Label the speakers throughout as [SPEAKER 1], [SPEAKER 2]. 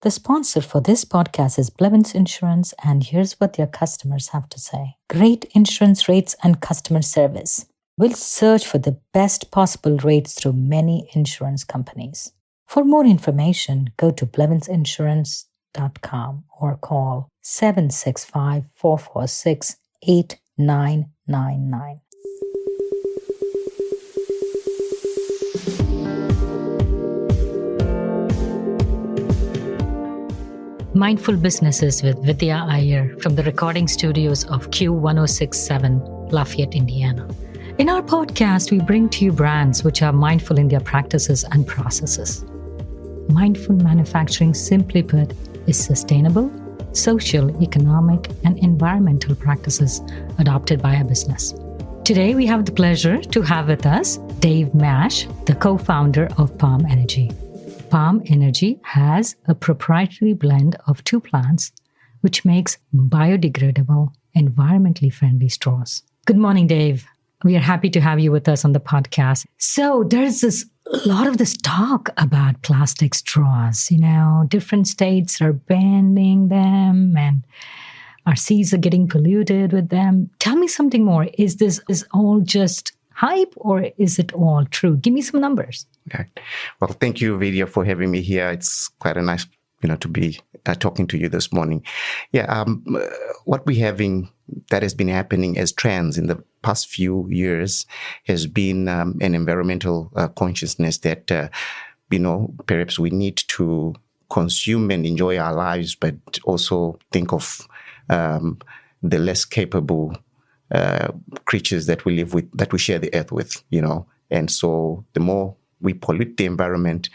[SPEAKER 1] The sponsor for this podcast is Blevins Insurance, and here's what their customers have to say. Great insurance rates and customer service. We'll search for the best possible rates through many insurance companies. For more information, go to blevinsinsurance.com or call 765-446-8999. Mindful Businesses with Vidya Iyer from the recording studios of Q1067, Lafayette, Indiana. In our podcast, we bring to you brands which are mindful in their practices and processes. Mindful manufacturing, simply put, is sustainable, social, economic, and environmental practices adopted by a business. Today, we have the pleasure to have with us Dave Mash, the co-founder of Palm Energy. Palm Energy has a proprietary blend of two plants, which makes biodegradable, environmentally friendly straws. Good morning, Dave. We are happy to have you with us on the podcast. So there's a lot of this talk about plastic straws. Different states are banning them and our seas are getting polluted with them. Tell me something more. Is this all just hype or is it all true? Give me some numbers.
[SPEAKER 2] Okay. Well, thank you, Vidya, for having me here. It's quite a nice, to be talking to you this morning. Yeah, what we're having that has been happening as trends in the past few years has been an environmental consciousness that, perhaps we need to consume and enjoy our lives, but also think of the less capable creatures that we live with, that we share the earth with, And so the more we pollute the environment,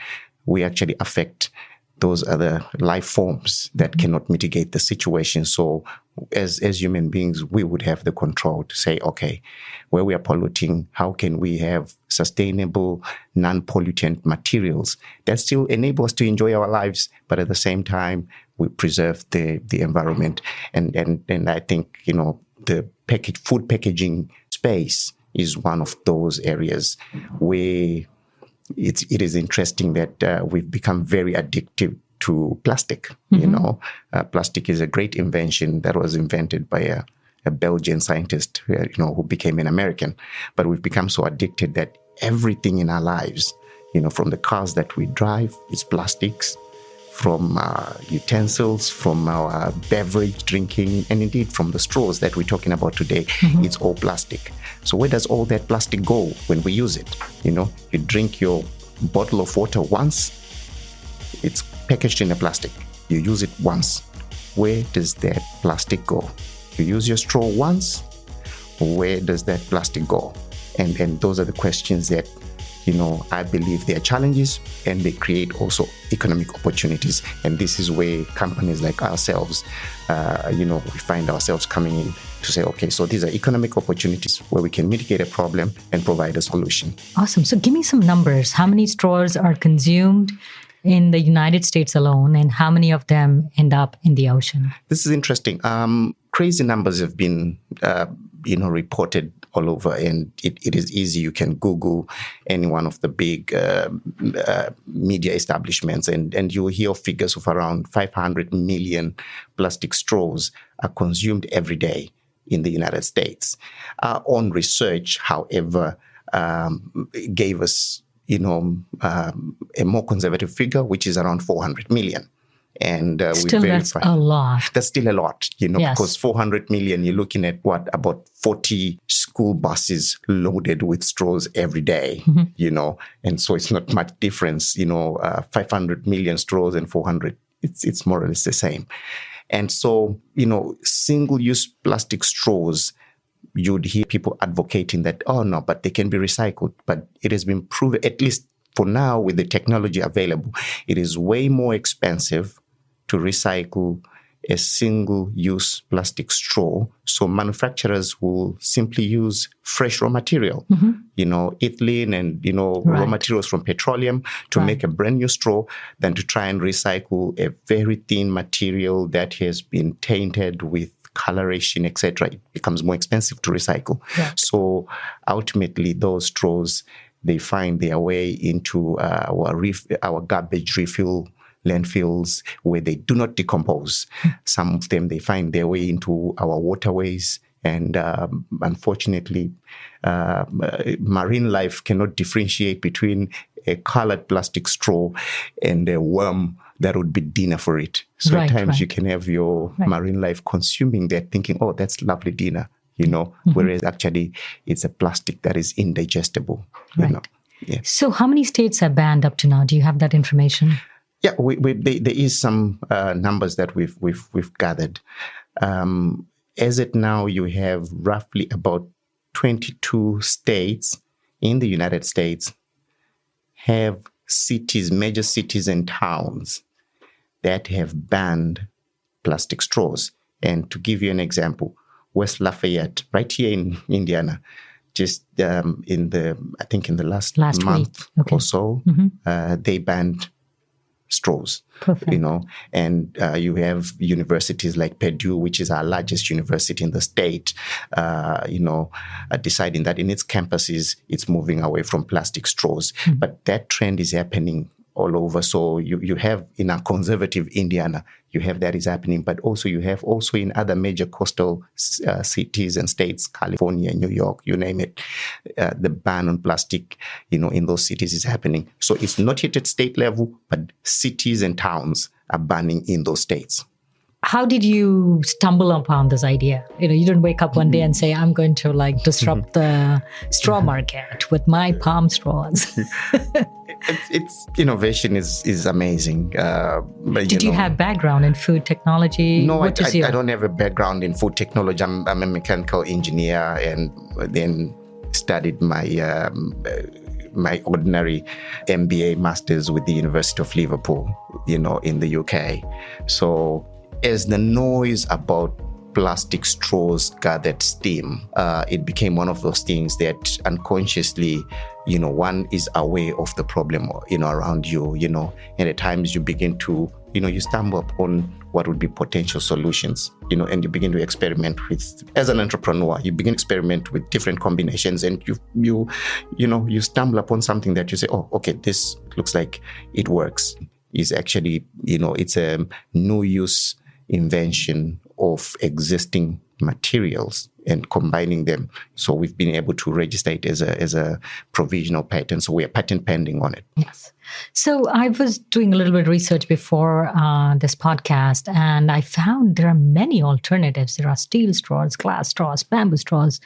[SPEAKER 2] we actually affect those other life forms that cannot mitigate the situation. So as human beings, we would have the control to say, okay, where we are polluting, how can we have sustainable, non-pollutant materials that still enable us to enjoy our lives, but at the same time, we preserve the environment. And I think, the food packaging space is one of those areas where it is interesting that we've become very addicted to plastic. Plastic is a great invention that was invented by a Belgian scientist, who became an American. But we've become so addicted that everything in our lives, from the cars that we drive, is plastics, from utensils, from our beverage drinking, and indeed from the straws that we're talking about today, it's all plastic. So where does all that plastic go when we use it? You drink your bottle of water once, it's packaged in a plastic. You use it once. Where does that plastic go? You use your straw once, where does that plastic go? And those are the questions that I believe they are challenges and they create also economic opportunities. And this is where companies like ourselves, we find ourselves coming in to say, okay, so these are economic opportunities where we can mitigate a problem and provide a solution. Awesome.
[SPEAKER 1] So give me some numbers. How many straws are consumed in the United States alone and how many of them end up in the ocean?
[SPEAKER 2] This is interesting. Crazy numbers have been, reported all over, and it is easy. You can Google any one of the big media establishments, and you will hear figures of around 500 million plastic straws are consumed every day in the United States. Our own research, however, gave us, a more conservative figure, which is around 400 million. And
[SPEAKER 1] still, that's a lot.
[SPEAKER 2] That's still a lot,
[SPEAKER 1] Yes.
[SPEAKER 2] Because 400 million, you're looking at about 40 school buses loaded with straws every day, and so it's not much difference, 500 million straws and 400, it's more or less the same. And so, single-use plastic straws, you'd hear people advocating that, oh no, but they can be recycled. But it has been proven, at least for now, with the technology available, it is way more expensive to recycle a single-use plastic straw. So manufacturers will simply use fresh raw material, ethylene and, raw materials from petroleum to make a brand new straw than to try and recycle a very thin material that has been tainted with coloration, etc. It becomes more expensive to recycle.
[SPEAKER 1] Yeah.
[SPEAKER 2] So ultimately, those straws, they find their way into our garbage refill landfills where they do not decompose. Some of them, they find their way into our waterways. And unfortunately, marine life cannot differentiate between a colored plastic straw and a worm that would be dinner for it. So at times you can have your marine life consuming that, thinking, oh, that's lovely dinner, whereas actually it's a plastic that is indigestible, you know. Yeah.
[SPEAKER 1] So how many states are banned up to now? Do you have that information?
[SPEAKER 2] Yeah, there is some numbers that we've gathered. As it now, you have roughly about 22 states in the United States have major cities and towns that have banned plastic straws. And to give you an example, West Lafayette, right here in Indiana, just I think in the last month or so, they banned straws.
[SPEAKER 1] Perfect.
[SPEAKER 2] And you have universities like Purdue, which is our largest university in the state, deciding that in its campuses, it's moving away from plastic straws. But that trend is happening all over. So you have in our conservative Indiana, you have that is happening, but also you have also in other major coastal cities and states, California, New York, you name it, the ban on plastic, in those cities is happening. So it's not yet at state level, but cities and towns are banning in those states.
[SPEAKER 1] How did you stumble upon this idea? You didn't wake up one day and say, I'm going to disrupt the straw market with my palm straws.
[SPEAKER 2] It's innovation is amazing. But,
[SPEAKER 1] Did you have background in food technology?
[SPEAKER 2] No, I don't have a background in food technology. I'm a mechanical engineer, and then studied my my ordinary MBA masters with the University of Liverpool, in the UK. So as the noise about plastic straws gathered steam, it became one of those things that unconsciously, one is aware of the problem, around you, and at times you begin to, you stumble upon what would be potential solutions, and you begin to experiment with, as an entrepreneur, you begin to experiment with different combinations, and you stumble upon something that you say, oh, okay, this looks like it works. Is actually, it's a new use invention of existing materials and combining them. So we've been able to register it as a provisional patent. So we are patent pending on it.
[SPEAKER 1] Yes. So I was doing a little bit of research before this podcast, and I found there are many alternatives. There are steel straws, glass straws, bamboo straws,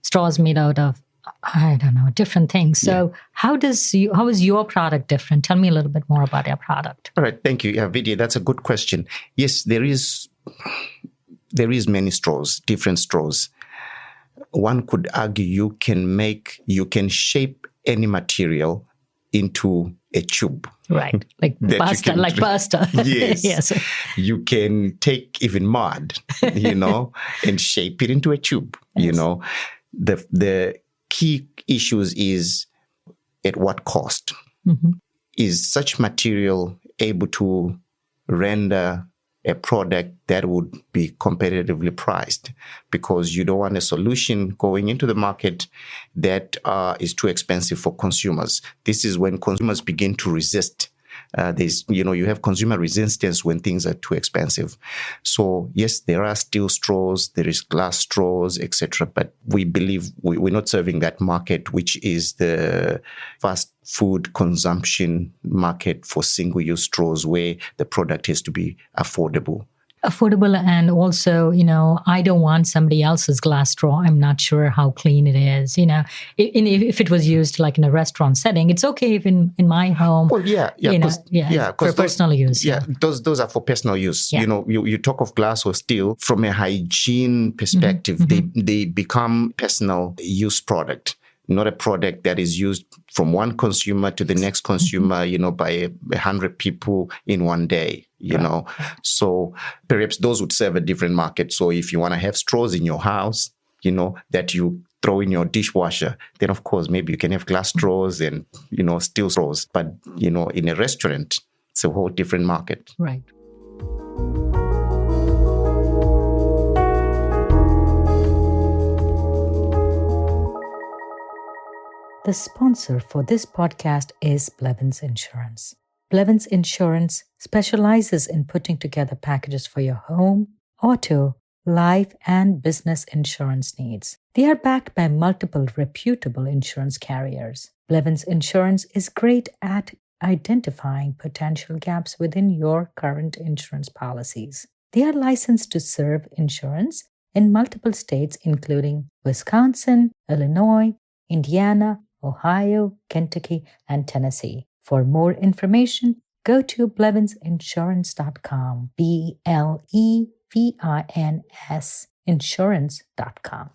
[SPEAKER 1] straws made out of, I don't know, different things. So how is your product different? Tell me a little bit more about your product.
[SPEAKER 2] All right. Thank you. Yeah, Vidya, that's a good question. Yes, there is many straws, different straws. One could argue you can shape any material into a tube.
[SPEAKER 1] Right. Like pasta.
[SPEAKER 2] Yes.
[SPEAKER 1] Yes.
[SPEAKER 2] You can take even mud, and shape it into a tube, The key issues is at what cost? Is such material able to render a product that would be competitively priced? Because you don't want a solution going into the market that is too expensive for consumers. This is when consumers begin to resist. You have consumer resistance when things are too expensive. So yes, there are steel straws, there is glass straws, etc. But we believe we're not serving that market, which is the fast food consumption market for single-use straws, where the product has to be affordable.
[SPEAKER 1] And also, I don't want somebody else's glass straw. I'm not sure how clean it is. If it was used like in a restaurant setting, it's okay if in my home.
[SPEAKER 2] Well,
[SPEAKER 1] for personal use.
[SPEAKER 2] Yeah, those are for personal use.
[SPEAKER 1] Yeah.
[SPEAKER 2] You talk of glass or steel from a hygiene perspective. They become personal use product, not a product that is used from one consumer to the next consumer, by 100 people in one day, So perhaps those would serve a different market. So if you want to have straws in your house, that you throw in your dishwasher, then of course, maybe you can have glass straws and, steel straws. But, in a restaurant, it's a whole different market.
[SPEAKER 1] Right. The sponsor for this podcast is Blevins Insurance. Blevins Insurance specializes in putting together packages for your home, auto, life, and business insurance needs. They are backed by multiple reputable insurance carriers. Blevins Insurance is great at identifying potential gaps within your current insurance policies. They are licensed to serve insurance in multiple states, including Wisconsin, Illinois, Indiana, Ohio, Kentucky, and Tennessee. For more information, go to blevinsinsurance.com. BLEVINS insurance.com.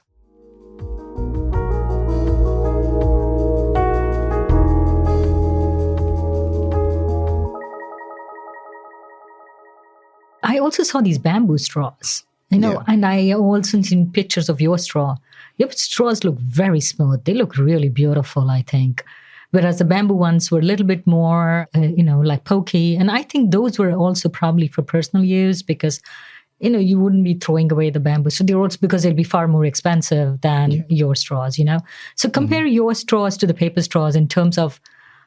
[SPEAKER 1] I also saw these bamboo straws, and I also seen pictures of your straw. Your straws look very smooth. They look really beautiful, I think. Whereas the bamboo ones were a little bit more, like pokey. And I think those were also probably for personal use because, you wouldn't be throwing away the bamboo. So they're also because they'll be far more expensive than your straws, So compare your straws to the paper straws in terms of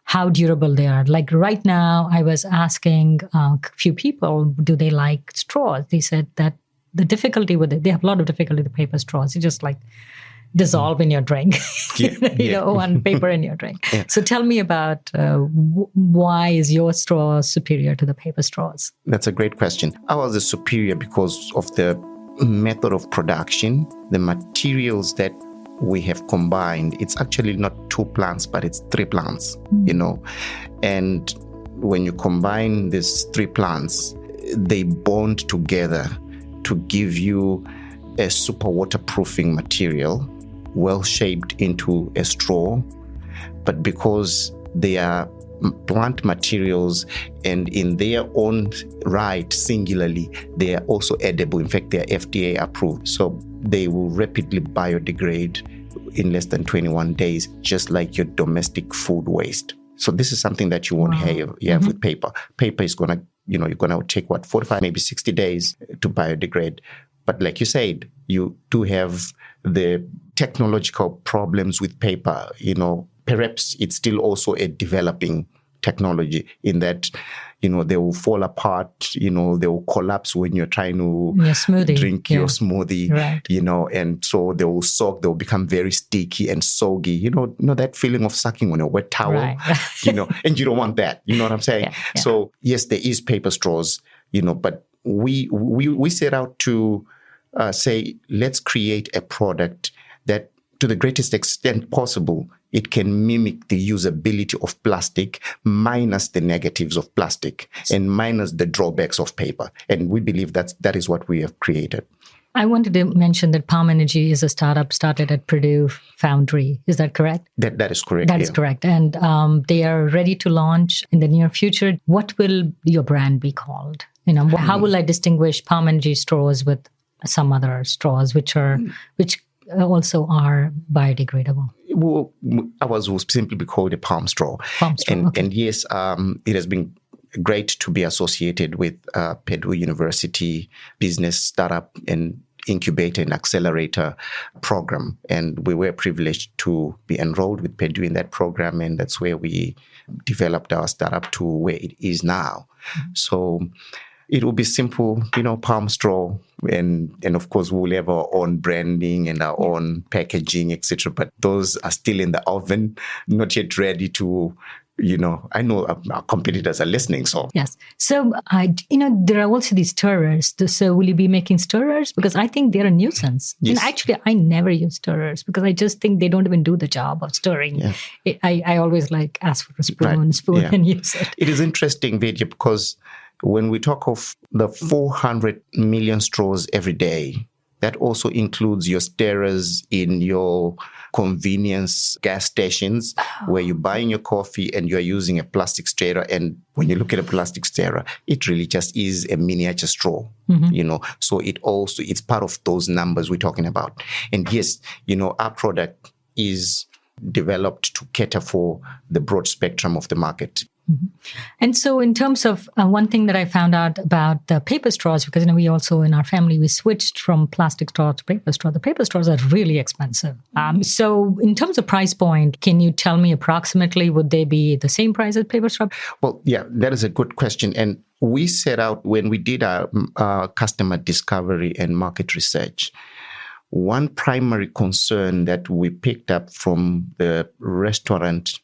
[SPEAKER 1] how durable they are. Like right now, I was asking a few people, do they like straws? They said that the difficulty with it, they have a lot of difficulty with the paper straws. It's just like dissolve in your drink, and paper in your drink. Yeah. So tell me about why is your straw superior to the paper straws?
[SPEAKER 2] That's a great question. Ours is superior because of the method of production, the materials that we have combined. It's actually not 2 plants, but it's 3 plants, And when you combine these 3 plants, they bond together to give you a super waterproofing material, well shaped into a straw. But because they are plant materials and in their own right, singularly, they are also edible. In fact, they are FDA approved. So they will rapidly biodegrade in less than 21 days, just like your domestic food waste. So this is something that you won't have with paper. Paper is going to, you're going to take 45, maybe 60 days to biodegrade. But like you said, you do have the technological problems with paper. Perhaps it's still also a developing technology in that, they will fall apart, they will collapse when you're trying to drink your smoothie,
[SPEAKER 1] right.
[SPEAKER 2] And so they will soak, they will become very sticky and soggy, that feeling of sucking on a wet towel,
[SPEAKER 1] right.
[SPEAKER 2] And you don't want that, you know what I'm saying?
[SPEAKER 1] Yeah.
[SPEAKER 2] So yes, there is paper straws, but we set out to say, let's create a product that to the greatest extent possible, it can mimic the usability of plastic minus the negatives of plastic and minus the drawbacks of paper. And we believe that is what we have created.
[SPEAKER 1] I wanted to mention that Palm Energy is a startup started at Purdue Foundry. Is that correct?
[SPEAKER 2] That is correct.
[SPEAKER 1] That is correct. And they are ready to launch in the near future. What will your brand be called? How will I distinguish Palm Energy straws with some other straws which also are biodegradable?
[SPEAKER 2] Well, ours will simply be called a palm straw. And yes, it has been great to be associated with Purdue University Business Startup and Incubator and Accelerator program. And we were privileged to be enrolled with Purdue in that program. And that's where we developed our startup to where it is now. Mm-hmm. So it will be simple, palm straw. And of course, we'll have our own branding and our own packaging, etc. But those are still in the oven, not yet ready to, I know our competitors are listening. So
[SPEAKER 1] yes. So, there are also these stirrers. So will you be making stirrers? Because I think they're a nuisance.
[SPEAKER 2] Yes.
[SPEAKER 1] And actually, I never use stirrers because I just think they don't even do the job of stirring. Yeah. I always ask for a spoon and use it.
[SPEAKER 2] It is interesting, Vidya, because when we talk of the 400 million straws every day, that also includes your stirrers in your convenience gas stations where you're buying your coffee and you're using a plastic stirrer. And when you look at a plastic stirrer, it really just is a miniature straw, So it's part of those numbers we're talking about. And yes, our product is developed to cater for the broad spectrum of the market.
[SPEAKER 1] And so in terms of one thing that I found out about the paper straws, because we also in our family, we switched from plastic straw to paper straw. The paper straws are really expensive. So in terms of price point, can you tell me approximately, would they be the same price as paper straw?
[SPEAKER 2] Well, yeah, that is a good question. And we set out when we did our customer discovery and market research, one primary concern that we picked up from the restaurant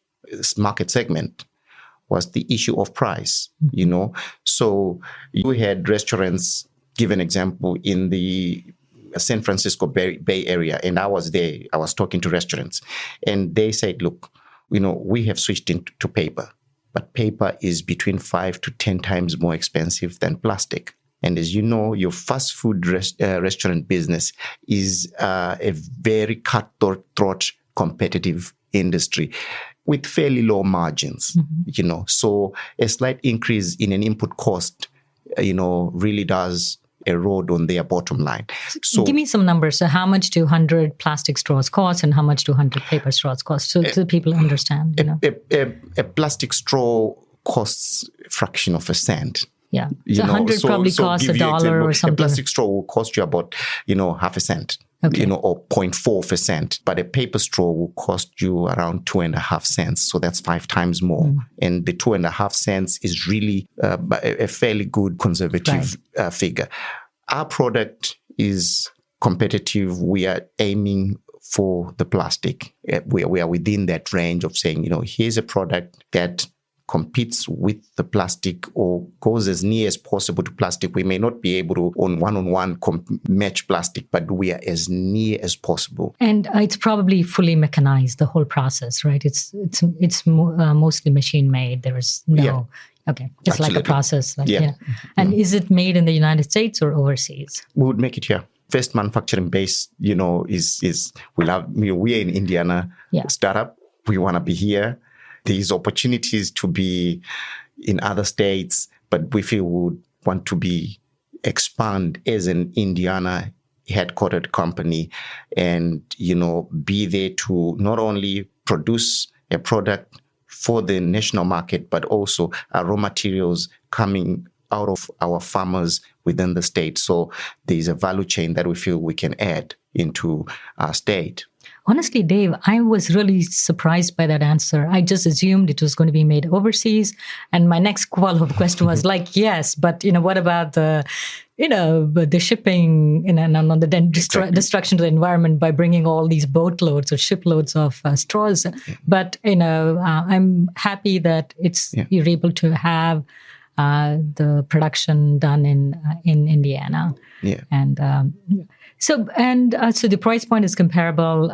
[SPEAKER 2] market segment was the issue of price, So you had restaurants, give an example, in the San Francisco Bay Area, and I was there. I was talking to restaurants, and they said, look, we have switched into paper, but paper is between 5 to 10 times more expensive than plastic. And as you know, your fast food restaurant business is a very cutthroat competitive industry with fairly low margins, So a slight increase in an input cost, really does erode on their bottom line. So
[SPEAKER 1] give me some numbers. So how much do 100 plastic straws cost and how much do 100 paper straws cost? So people understand,
[SPEAKER 2] A plastic straw costs a fraction of a cent.
[SPEAKER 1] Yeah. So 100 probably costs $1 or something.
[SPEAKER 2] A plastic straw will cost you about, half a cent.
[SPEAKER 1] Okay.
[SPEAKER 2] Or 0.4%, but a paper straw will cost you around 2.5 cents. So that's 5 times more. And the 2.5 cents is really a fairly good conservative figure. Our product is competitive. We are aiming for the plastic. We are within that range of saying, here's a product that competes with the plastic or goes as near as possible to plastic. We may not be able to on one-on-one match plastic, but we are as near as possible.
[SPEAKER 1] And it's probably fully mechanized, the whole process, right? It's mostly machine made. There is no...
[SPEAKER 2] Yeah.
[SPEAKER 1] Okay. It's
[SPEAKER 2] Absolutely.
[SPEAKER 1] like a process.
[SPEAKER 2] Yeah.
[SPEAKER 1] And is it made in the United States or overseas?
[SPEAKER 2] We would make it here. First manufacturing base, is we're in Indiana startup. We want to be here. There's opportunities to be in other states, but we feel we would want to expand as an Indiana headquartered company and, be there to not only produce a product for the national market, but also our raw materials coming out of our farmers within the state. So there's a value chain that we feel we can add into our state.
[SPEAKER 1] Honestly, Dave, I was really surprised by that answer. I just assumed it was going to be made overseas. And my next follow-up question was yes, but what about the shipping and the destruction to the environment by bringing all these boatloads or shiploads of straws? But, I'm happy that you're able to have the production done in Indiana.
[SPEAKER 2] Yeah.
[SPEAKER 1] And so the price point is comparable.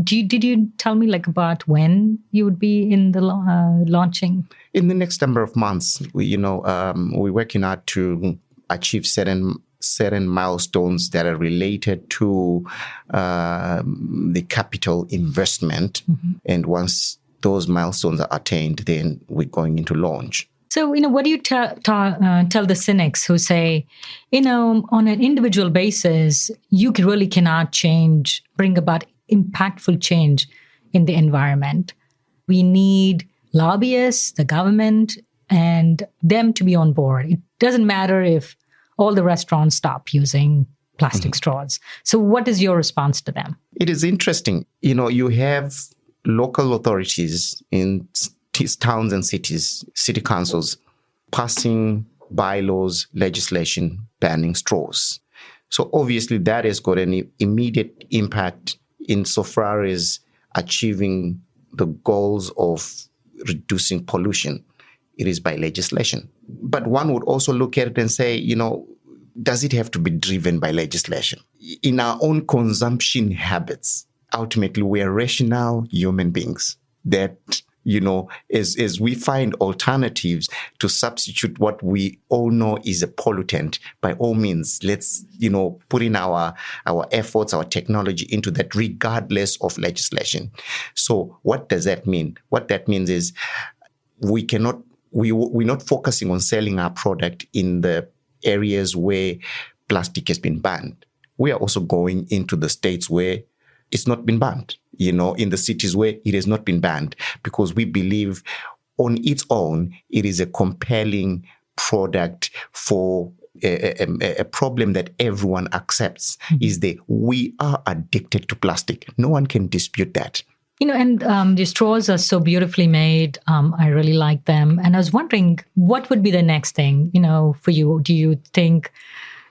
[SPEAKER 1] Did you tell me about when you would be in the launching?
[SPEAKER 2] In the next number of months, we're working hard to achieve certain milestones that are related to the capital investment. And once those milestones are attained, then we're going into launch.
[SPEAKER 1] So, what do you tell the cynics who say, on an individual basis, you really cannot bring about impactful change in the environment. We need lobbyists, the government, and them to be on board. It doesn't matter if all the restaurants stop using plastic straws. So what is your response to them?
[SPEAKER 2] It is interesting. You have local authorities in towns and cities, city councils, passing bylaws, legislation banning straws. So obviously that has got an immediate impact insofar as achieving the goals of reducing pollution. It is by legislation. But one would also look at it and say, does it have to be driven by legislation? In our own consumption habits, ultimately we are rational human beings that as we find alternatives to substitute what we all know is a pollutant, by all means, let's, put in our efforts, our technology into that regardless of legislation. So what does that mean? What that means is we're not focusing on selling our product in the areas where plastic has been banned. We are also going into the states where it's not been banned. In the cities where it has not been banned, because we believe on its own, it is a compelling product for a problem that everyone accepts, is that we are addicted to plastic. No one can dispute that.
[SPEAKER 1] And the straws are so beautifully made. I really like them. And I was wondering, what would be the next thing, for you? Do you think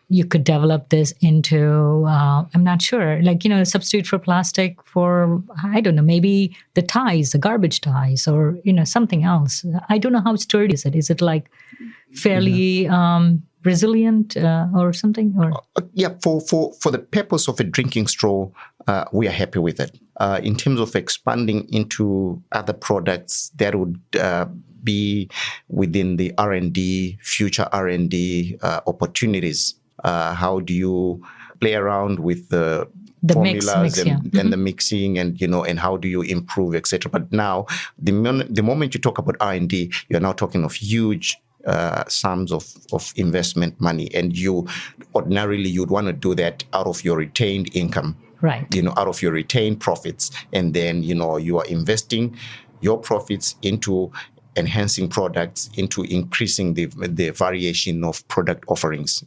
[SPEAKER 1] you could develop this into, I'm not sure, a substitute for plastic for, I don't know, maybe the ties, the garbage ties, or, something else? I don't know how sturdy is it. Is it fairly resilient or something? Or
[SPEAKER 2] yeah, for the purpose of a drinking straw, we are happy with it. In terms of expanding into other products, that would be within the R&D, future R&D opportunities. How do you play around with the formulas and the mixing, and how do you improve, etc. But now, the moment you talk about R&D, you're now talking of huge sums of investment money, and ordinarily you'd want to do that out of your retained income,
[SPEAKER 1] right?
[SPEAKER 2] Out of your retained profits, and then you are investing your profits into enhancing products, into increasing the variation of product offerings,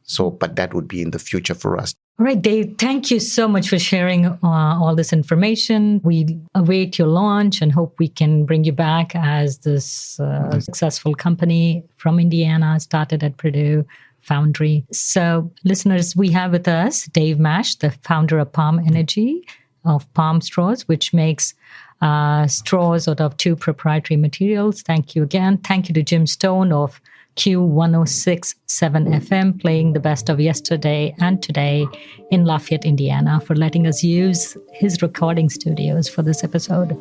[SPEAKER 2] So, but that would be in the future for us.
[SPEAKER 1] All right, Dave, thank you so much for sharing all this information. We await your launch and hope we can bring you back as this successful company from Indiana, started at Purdue Foundry. So, listeners, we have with us Dave Mash, the founder of Palm Energy, of Palm Straws, which makes straws out of 2 proprietary materials. Thank you again. Thank you to Jim Stone of Q1067 FM, playing the best of yesterday and today in Lafayette, Indiana, for letting us use his recording studios for this episode.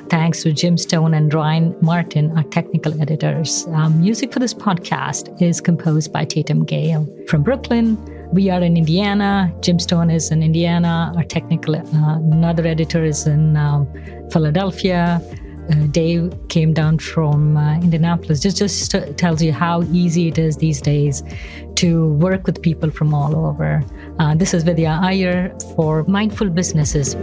[SPEAKER 1] Thanks to Jim Stone and Ryan Martin, our technical editors. Music for this podcast is composed by Tatum Gale. From Brooklyn, we are in Indiana. Jim Stone is in Indiana. Our technical, another editor is in Philadelphia. Dave came down from Indianapolis. Just tells you how easy it is these days to work with people from all over. This is Vidya Iyer for Mindful Businesses.